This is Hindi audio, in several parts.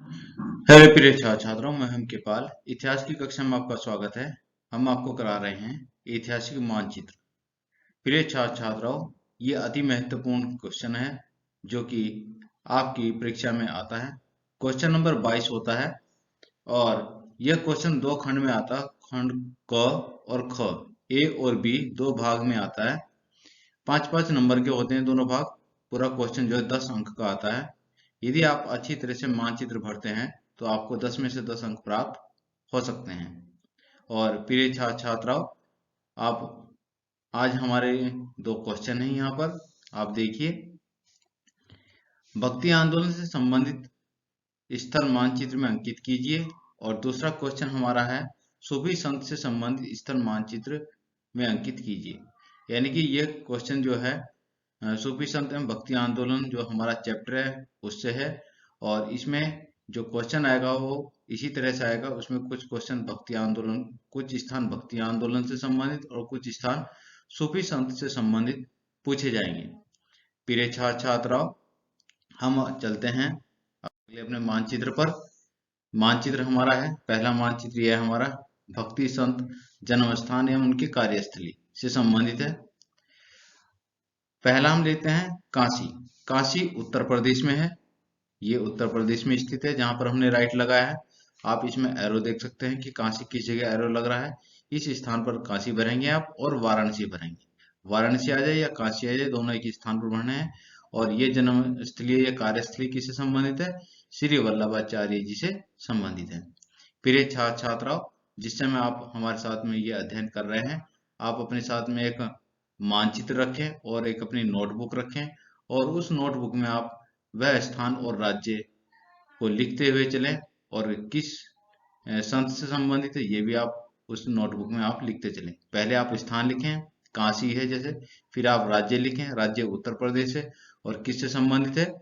हेलो प्रिय छात्रों, मैं हम कृपाल इतिहास की कक्षा में आपका स्वागत है। हम आपको करा रहे हैं ऐतिहासिक मानचित्र। प्रिय छात्रों, ये अति महत्वपूर्ण क्वेश्चन है जो कि आपकी परीक्षा में आता है। क्वेश्चन नंबर 22 होता है और यह क्वेश्चन दो खंड में आता है, खंड क और ख। ए और बी दो भाग में आता है। 5-5 नंबर के होते हैं दोनों भाग। पूरा क्वेश्चन जो है 10 अंक का आता है। यदि आप अच्छी तरह से मानचित्र भरते हैं तो आपको 10 में से 10 अंक प्राप्त हो सकते हैं। और प्रिय छात्राओं, आप आज हमारे दो क्वेश्चन हैं यहाँ पर। आप देखिए, भक्ति आंदोलन से संबंधित स्थल मानचित्र में अंकित कीजिए। और दूसरा क्वेश्चन हमारा है, सूफी संत से संबंधित स्थल मानचित्र में अंकित कीजिए। यानी कि यह क्वेश्चन जो है सूफी संत एवं भक्ति आंदोलन जो हमारा चैप्टर है उससे है। और इसमें जो क्वेश्चन आएगा वो इसी तरह से आएगा। उसमें कुछ क्वेश्चन भक्ति आंदोलन, कुछ स्थान भक्ति आंदोलन से संबंधित और कुछ स्थान सूफी संत से संबंधित पूछे जाएंगे। प्रिय छात्राओं, हम चलते हैं अगले अपने मानचित्र पर। मानचित्र हमारा है, पहला मानचित्र यह है हमारा, भक्ति संत जन्म स्थान एवं उनकी कार्यस्थली से संबंधित है। पहला हम लेते हैं काशी। काशी उत्तर प्रदेश में है। ये उत्तर प्रदेश में स्थित है जहां पर हमने राइट लगाया है। आप इसमें एरो देख सकते हैं कि काशी किस जगह एरो लग रहा है। इस स्थान पर काशी भरेंगे आप और वाराणसी भरेंगे। वाराणसी आ जाए या काशी आ जाए, दोनों एक ही स्थान पर भरने हैं। और ये जन्म स्थलीय या कार्यस्थली किससे संबंधित है? श्री वल्लभाचार्य जी से संबंधित है। प्रिय छात्राओं, जिस समय आप हमारे साथ में ये अध्ययन कर रहे हैं, आप अपने साथ में एक मानचित्र रखें और एक अपनी नोटबुक रखें। और उस नोटबुक में आप वह स्थान और राज्य को लिखते हुए चलें और किस संत से संबंधित है ये भी आप उस नोटबुक में आप लिखते चलें। पहले आप स्थान लिखें, काशी है जैसे, फिर आप राज्य लिखें, राज्य उत्तर प्रदेश है और किससे संबंधित है?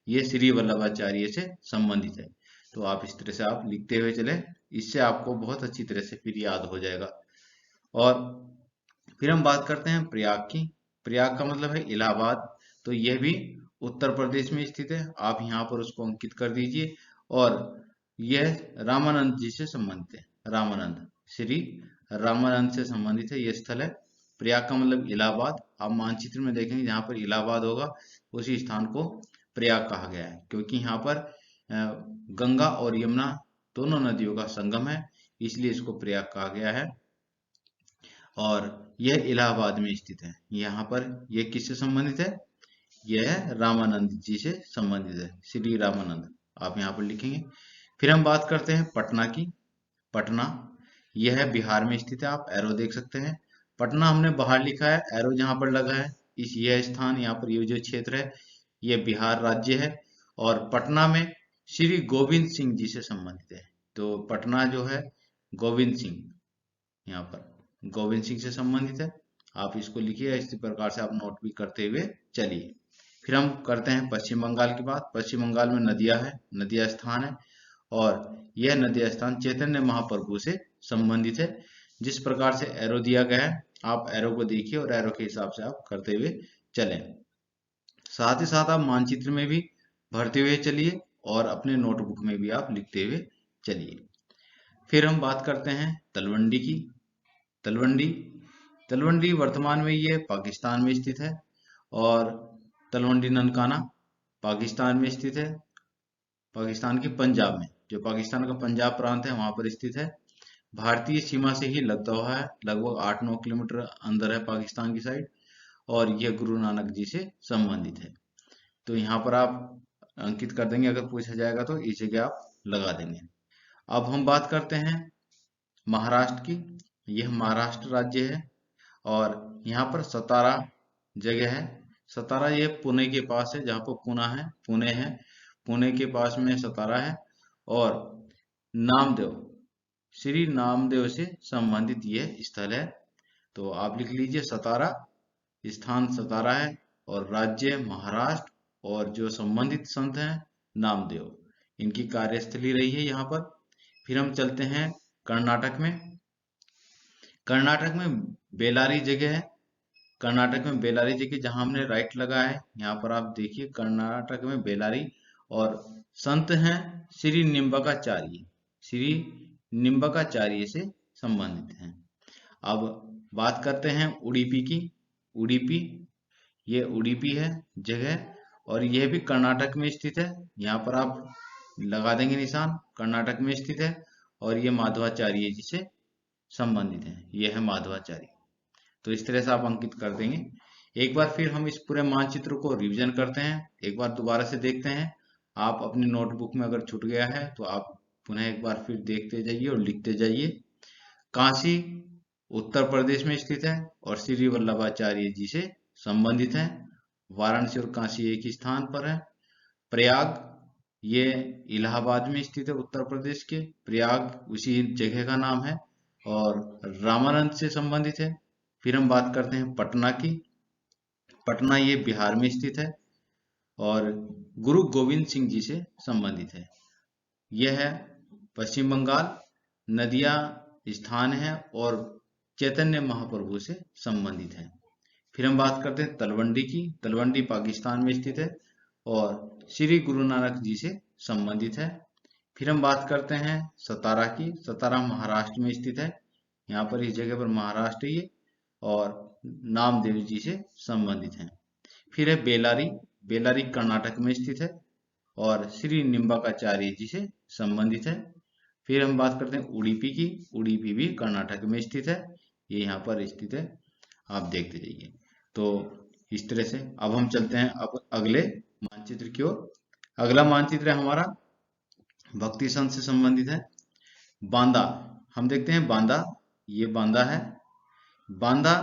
ये श्री वल्लभाचार्य से संबंधित है। तो आप इस तरह से आप लिखते हुए चलें, इससे आपको बहुत अच्छी तरह से फिर याद हो जाएगा। और फिर हम बात करते हैं प्रयाग की। प्रयाग का मतलब है इलाहाबाद। तो यह भी उत्तर प्रदेश में स्थित है। आप यहाँ पर उसको अंकित कर दीजिए। और यह रामानंद जी से संबंधित है। रामानंद, श्री रामानंद से संबंधित है यह स्थल है। प्रयाग का मतलब इलाहाबाद। आप मानचित्र में देखेंगे जहाँ पर इलाहाबाद होगा उसी स्थान को प्रयाग कहा गया है, क्योंकि यहाँ पर गंगा और यमुना दोनों नदियों का संगम है, इसलिए इसको प्रयाग कहा गया है। और यह इलाहाबाद में स्थित है। यहाँ पर यह किससे संबंधित है? यह रामानंद जी से संबंधित है, श्री रामानंद। आप यहाँ पर लिखेंगे। फिर हम बात करते हैं पटना की। पटना यह बिहार में स्थित है। आप एरो देख सकते हैं। पटना हमने बाहर लिखा है, एरो जहाँ पर लगा है इस यह स्थान, यहाँ पर ये जो क्षेत्र है यह बिहार राज्य है। और पटना में श्री गोविंद सिंह जी से संबंधित है। तो पटना जो है गोविंद सिंह, यहाँ पर गोविंद सिंह से संबंधित है। आप इसको लिखिए, इसी प्रकार से आप नोट भी करते हुए चलिए। फिर हम करते हैं पश्चिम बंगाल की बात। पश्चिम बंगाल में नदिया है, नदिया स्थान है। और यह नदिया स्थान चैतन्य महाप्रभु से संबंधित है। जिस प्रकार से एरो दिया गया है, आप एरो को देखिए और एरो के हिसाब से आप करते हुए चलें। साथ ही साथ आप मानचित्र में भी भरते हुए चलिए और अपने नोटबुक में भी आप लिखते हुए चलिए। फिर हम बात करते हैं तलवंडी की। तलवंडी तलवंडी वर्तमान में ये पाकिस्तान में स्थित है। और तलवंडी ननकाना पाकिस्तान में स्थित है, पाकिस्तान के पंजाब में, जो पाकिस्तान का पंजाब प्रांत है वहां पर स्थित है। भारतीय सीमा से ही लगता हुआ है, लगभग 8-9 किलोमीटर अंदर है पाकिस्तान की साइड। और यह गुरु नानक जी से संबंधित है। तो यहाँ पर आप अंकित कर देंगे, अगर पूछा जाएगा तो इस जगह आप लगा देंगे। अब हम बात करते हैं महाराष्ट्र की। यह महाराष्ट्र राज्य है और यहाँ पर सतारा जगह है। सतारा ये पुणे के पास है, जहाँ पर पुणे है, पुणे है, पुणे के पास में सतारा है। और नामदेव, श्री नामदेव से संबंधित यह स्थल है। तो आप लिख लीजिए सतारा, स्थान सतारा है और राज्य महाराष्ट्र। और जो संबंधित संत हैं नामदेव, इनकी कार्यस्थली रही है यहाँ पर। फिर हम चलते हैं कर्नाटक में। कर्नाटक में बेलारी जगह है। कर्नाटक में बेलारी जगह जहां हमने राइट लगा है, यहाँ पर आप देखिए कर्नाटक में बेलारी। और संत हैं श्री निम्बकाचार्य, श्री निम्बकाचार्य से संबंधित हैं। अब बात करते हैं उडुपी की। उडुपी, ये उडुपी है जगह, और यह भी कर्नाटक में स्थित है। यहाँ पर आप लगा देंगे निशान, कर्नाटक में स्थित है। और ये माधवाचार्य जी से संबंधित है, यह है माधवाचार्य। तो इस तरह से आप अंकित कर देंगे। एक बार फिर हम इस पूरे मानचित्र को रिवीजन करते हैं, एक बार दोबारा से देखते हैं। आप अपनी नोटबुक में अगर छूट गया है तो आप पुनः एक बार फिर देखते जाइए और लिखते जाइए। काशी उत्तर प्रदेश में स्थित है और श्री वल्लभाचार्य जी से संबंधित है। वाराणसी और काशी एक ही स्थान पर है। प्रयाग, ये इलाहाबाद में स्थित है, उत्तर प्रदेश के। प्रयाग उसी जगह का नाम है और रामानंद से संबंधित है। फिर हम बात करते हैं पटना की। पटना ये बिहार में स्थित है और गुरु गोविंद सिंह जी से संबंधित है। यह है पश्चिम बंगाल, नदिया स्थान है और चैतन्य महाप्रभु से संबंधित है। फिर हम बात करते हैं तलवंडी की। तलवंडी पाकिस्तान में स्थित है और श्री गुरु नानक जी से संबंधित है। फिर हम बात करते हैं सतारा की। सतारा महाराष्ट्र में स्थित है, यहाँ पर इस जगह पर महाराष्ट्र ये और नामदेव जी से संबंधित है। फिर है बेलारी। बेलारी कर्नाटक में स्थित है और श्री निम्बकाचार्य जी से संबंधित है। फिर हम बात करते हैं उडुपी की। उडुपी भी कर्नाटक में स्थित है, ये यहाँ पर स्थित है, आप देखते जाइए। तो इस तरह से अब हम चलते हैं अब अगले मानचित्र की ओर। अगला मानचित्र हमारा भक्ति संत से संबंधित है। बांदा, हम देखते हैं बांदा, ये बांदा है। बांदा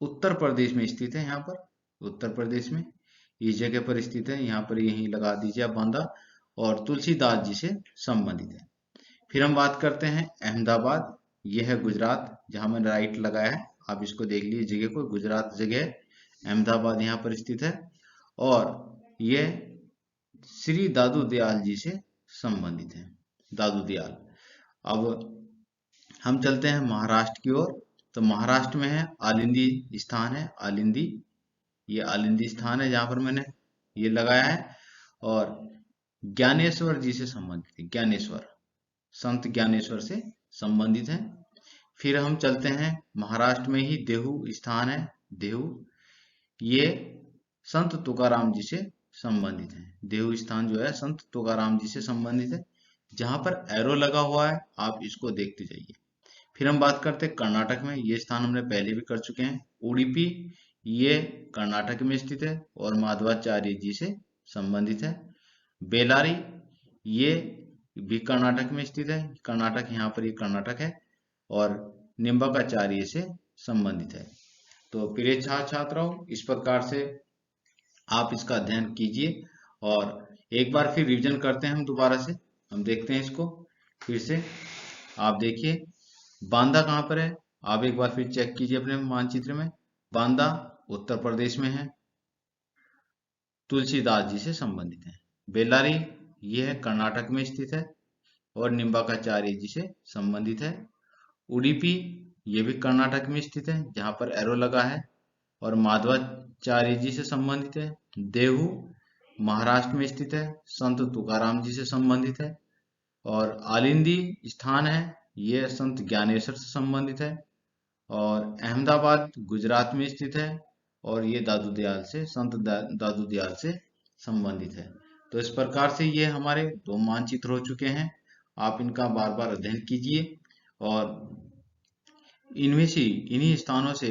उत्तर प्रदेश में स्थित है, यहाँ पर उत्तर प्रदेश में इस जगह पर स्थित है, यहाँ पर यहीं लगा दीजिए आप बांदा, और तुलसीदास जी से संबंधित है। फिर हम बात करते हैं अहमदाबाद। यह है गुजरात, जहां मैंने राइट लगाया है, आप इसको देख लीजिए जगह को, गुजरात जगह है, अहमदाबाद यहाँ पर स्थित है और यह श्री दादू दयाल जी से संबंधित है, दादू दयाल। अब हम चलते हैं महाराष्ट्र की ओर। तो महाराष्ट्र में है आलिंदी स्थान है, आलिंदी, ये आलिंदी स्थान है जहां पर मैंने ये लगाया है और ज्ञानेश्वर जी से संबंधित है, ज्ञानेश्वर, संत ज्ञानेश्वर से संबंधित है। फिर हम चलते हैं महाराष्ट्र में ही देहू स्थान है, देहू, ये संत तुकाराम जी से संबंधित है। देहू स्थान जो है संत तुकाराम जी से संबंधित है, जहां पर एरो लगा हुआ है, आप इसको देखते जाइए। फिर हम बात करते हैं कर्नाटक में, ये स्थान हमने पहले भी कर चुके हैं। उडुपी, ये कर्नाटक में स्थित है और माधवाचार्य जी से संबंधित है। बेलारी, ये भी कर्नाटक में स्थित है, कर्नाटक, यहाँ पर ये कर्नाटक है और निम्बकाचार्य से संबंधित है। तो प्रिय छात्र छात्राओं, इस प्रकार से आप इसका अध्ययन कीजिए और एक बार फिर रिवीजन करते हैं हम दोबारा से। हम देखते हैं इसको फिर से। आप देखिए बांदा कहाँ पर है, आप एक बार फिर चेक कीजिए अपने मानचित्र में। बांदा उत्तर प्रदेश में है, तुलसीदास जी से संबंधित है। बेल्लारी, यह है कर्नाटक में स्थित है और निम्बकाचार्य जी से संबंधित है। उडुपी, ये भी कर्नाटक में स्थित है जहां पर एरो लगा है और माधवाचार्य जी से संबंधित है। देहू महाराष्ट्र में स्थित है, संत तुकाराम जी से संबंधित है। और आलिंदी स्थान है, यह संत ज्ञानेश्वर से संबंधित है। और अहमदाबाद गुजरात में स्थित है और ये दादू दयाल से, संत दादू दयाल से संबंधित है। तो इस प्रकार से ये हमारे दो मानचित्र हो चुके हैं। आप इनका बार बार अध्ययन कीजिए और इनमें से इन्हीं स्थानों से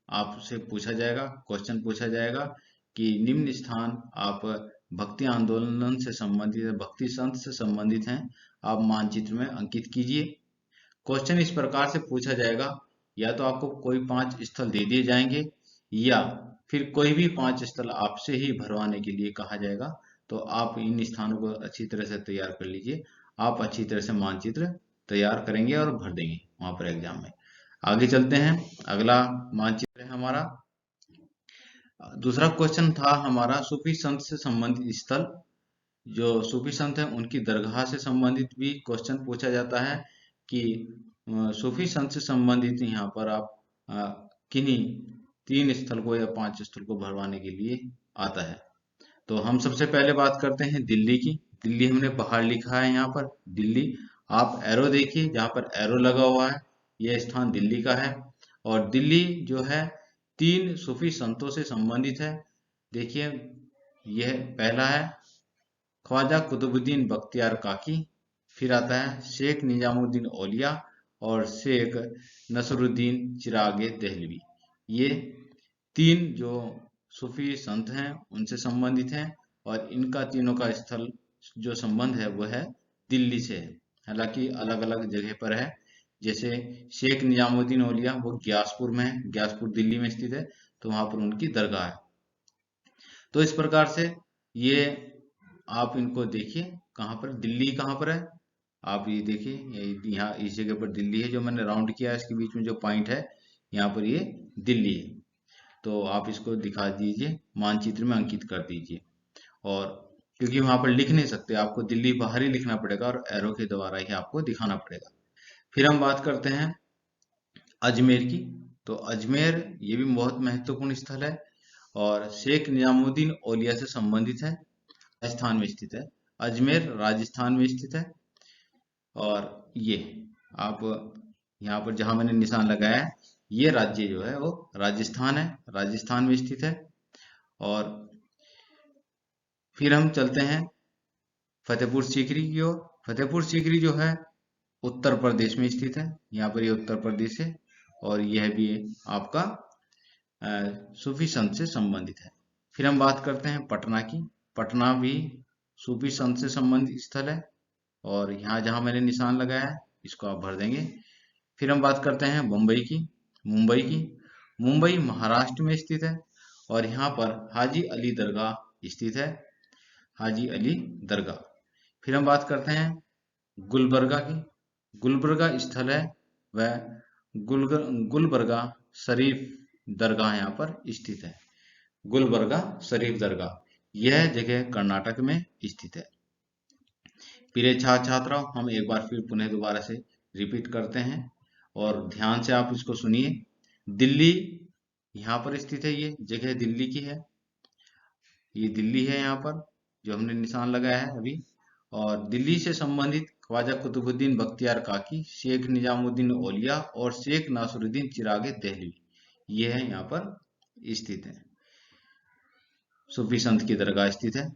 आपसे पूछा जाएगा, क्वेश्चन पूछा जाएगा कि निम्न स्थान आप भक्ति आंदोलन से संबंधित है, भक्ति संत से संबंधित हैं, आप मानचित्र में अंकित कीजिए। क्वेश्चन इस प्रकार से पूछा जाएगा, या तो आपको कोई 5 स्थल दे दिए जाएंगे या फिर कोई भी 5 स्थल आपसे ही भरवाने के लिए कहा जाएगा। तो आप इन स्थानों को अच्छी तरह से तैयार कर लीजिए, आप अच्छी तरह से मानचित्र तैयार करेंगे और भर देंगे वहां पर एग्जाम में। आगे चलते हैं, अगला मानचित्र है हमारा। दूसरा क्वेश्चन था हमारा सूफी संत से संबंधित स्थल। जो सूफी संत है उनकी दरगाह से संबंधित भी क्वेश्चन पूछा जाता है कि सूफी संत से संबंधित यहाँ पर आप किन्हीं 3 स्थल को या 5 स्थल को भरवाने के लिए आता है। तो हम सबसे पहले बात करते हैं दिल्ली की। दिल्ली हमने बाहर लिखा है यहाँ पर दिल्ली। आप एरो देखिए, जहाँ पर एरो लगा हुआ है यह स्थान दिल्ली का है। और दिल्ली जो है 3 सूफी संतों से संबंधित है। देखिए, यह पहला है ख्वाजा कुतुबुद्दीन बख्तियार काकी, फिर आता है शेख निजामुद्दीन औलिया और शेख नसरुद्दीन चिरागे दहलवी। ये 3 जो सूफी संत हैं उनसे संबंधित हैं, और इनका तीनों का स्थल जो संबंध है वो है दिल्ली से है। हालांकि अलग अलग जगह पर है। जैसे शेख निजामुद्दीन औलिया वो ग्यासपुर में है, ग्यासपुर दिल्ली में स्थित है, तो वहां पर उनकी दरगाह है। तो इस प्रकार से ये आप इनको देखिए, कहाँ पर दिल्ली कहाँ पर है। आप ये देखिए, यहाँ इस जगह पर दिल्ली है, जो मैंने राउंड किया है इसके बीच में जो पॉइंट है यहाँ पर ये दिल्ली है। तो आप इसको दिखा दीजिए, मानचित्र में अंकित कर दीजिए। और क्योंकि वहां पर लिख नहीं सकते, आपको दिल्ली बाहर ही लिखना पड़ेगा और एरो के द्वारा ही आपको दिखाना पड़ेगा। फिर हम बात करते हैं अजमेर की। तो अजमेर ये भी बहुत महत्वपूर्ण स्थल है और शेख निजामुद्दीन औलिया से संबंधित है, राजस्थान में स्थित है। अजमेर राजस्थान में स्थित है। और ये आप यहाँ पर जहां मैंने निशान लगाया है, ये राज्य जो है वो राजस्थान है, राजस्थान में स्थित है। और फिर हम चलते हैं फतेहपुर सीकरी की ओर। फतेहपुर सीकरी जो है उत्तर प्रदेश में स्थित है। यहाँ पर ये उत्तर प्रदेश है और यह भी आपका सूफी संत से संबंधित है। फिर हम बात करते हैं पटना की। पटना भी सूफी संत से संबंधित स्थल है और यहाँ जहां मैंने निशान लगाया है इसको आप भर देंगे। फिर हम बात करते हैं मुंबई की। मुंबई की, मुंबई महाराष्ट्र में स्थित है और यहाँ पर हाजी अली दरगाह स्थित है, हाजी अली दरगाह। फिर हम बात करते हैं गुलबर्गा की। गुलबर्गा स्थल है वह गुलबर्गा शरीफ दरगाह यहाँ पर स्थित है। गुलबर्गा शरीफ दरगाह, यह जगह कर्नाटक में स्थित है। प्रिय छात्र छात्राओं, हम एक बार फिर पुनः दोबारा से रिपीट करते हैं और ध्यान से आप इसको सुनिए। दिल्ली यहाँ पर स्थित है, ये जगह दिल्ली की है, ये दिल्ली है यहाँ पर जो हमने निशान लगाया है अभी। और दिल्ली से संबंधित ख्वाजा कुतुबुद्दीन बख्तियार काकी, शेख निजामुद्दीन औलिया और शेख नासरुद्दीन चिरागे दहलवी, ये है यहाँ पर स्थित है, सूफी संत की दरगाह स्थित है।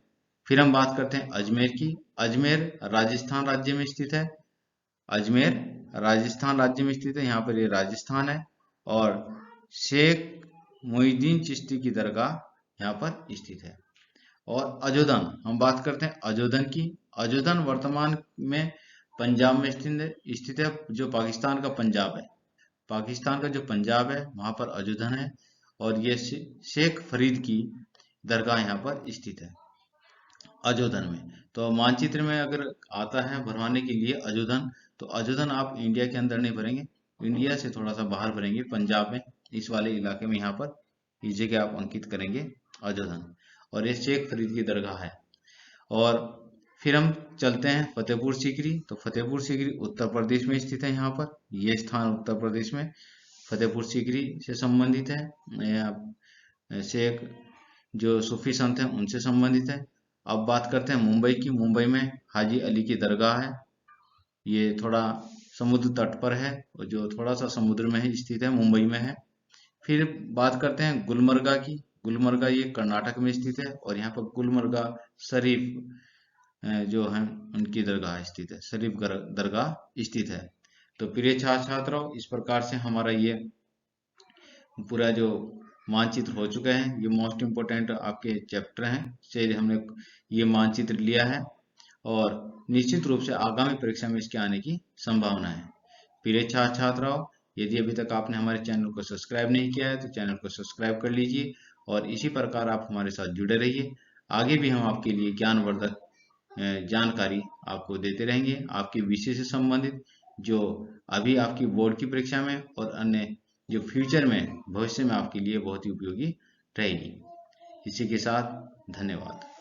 फिर हम बात करते हैं अजमेर की। अजमेर राजस्थान राज्य में स्थित है। अजमेर राजस्थान राज्य में स्थित है, यहाँ पर ये राजस्थान है। और शेख मोइनुद्दीन चिश्ती की दरगाह यहाँ पर स्थित है। और अजोधन, हम बात करते हैं अजोधन की। अजोधन वर्तमान में पंजाब में स्थित है, जो पाकिस्तान का पंजाब है। पाकिस्तान का जो पंजाब है वहां पर अजोधन है और ये शेख फरीद की दरगाह यहाँ पर स्थित है अजोधन में। तो मानचित्र में अगर आता है भरवाने के लिए अजोधन, तो अजोधन आप इंडिया के अंदर नहीं भरेंगे, इंडिया से थोड़ा सा बाहर भरेंगे, पंजाब में इस वाले इलाके में यहाँ पर इस जगह आप अंकित करेंगे अजोधन। और ये शेख फरीद की दरगाह है। और फिर हम चलते हैं फतेहपुर सीकरी। तो फतेहपुर सीकरी उत्तर प्रदेश में स्थित है, यहाँ पर ये स्थान उत्तर प्रदेश में फतेहपुर सीकरी से संबंधित है। शेख जो सूफी संत हैं उनसे संबंधित है। अब बात करते हैं मुंबई की। मुंबई में हाजी अली की दरगाह है, ये थोड़ा समुद्र तट पर है और जो थोड़ा सा समुद्र में ही स्थित है, मुंबई में है। फिर बात करते हैं गुलमर्गा की। गुलमर्गा ये कर्नाटक में स्थित है और यहाँ पर गुलमर्गा शरीफ जो है उनकी दरगाह स्थित है, शरीफ दरगाह स्थित है। तो प्रिय छात्र छात्राओं, इस प्रकार से हमारा ये पूरा जो मानचित्र हो चुका है। ये मोस्ट इम्पोर्टेंट आपके चैप्टर हैं से हमने ये मानचित्र लिया है और निश्चित रूप से आगामी परीक्षा में इसके आने की संभावना है। प्रिय छात्र छात्राओं, यदि अभी तक आपने हमारे चैनल को सब्सक्राइब नहीं किया है तो चैनल को सब्सक्राइब कर लीजिए और इसी प्रकार आप हमारे साथ जुड़े रहिए। आगे भी हम आपके लिए ज्ञानवर्धक जानकारी आपको देते रहेंगे, आपके विषय से संबंधित, जो अभी आपकी बोर्ड की परीक्षा में और अन्य जो फ्यूचर में भविष्य में आपके लिए बहुत ही उपयोगी रहेगी। इसी के साथ धन्यवाद।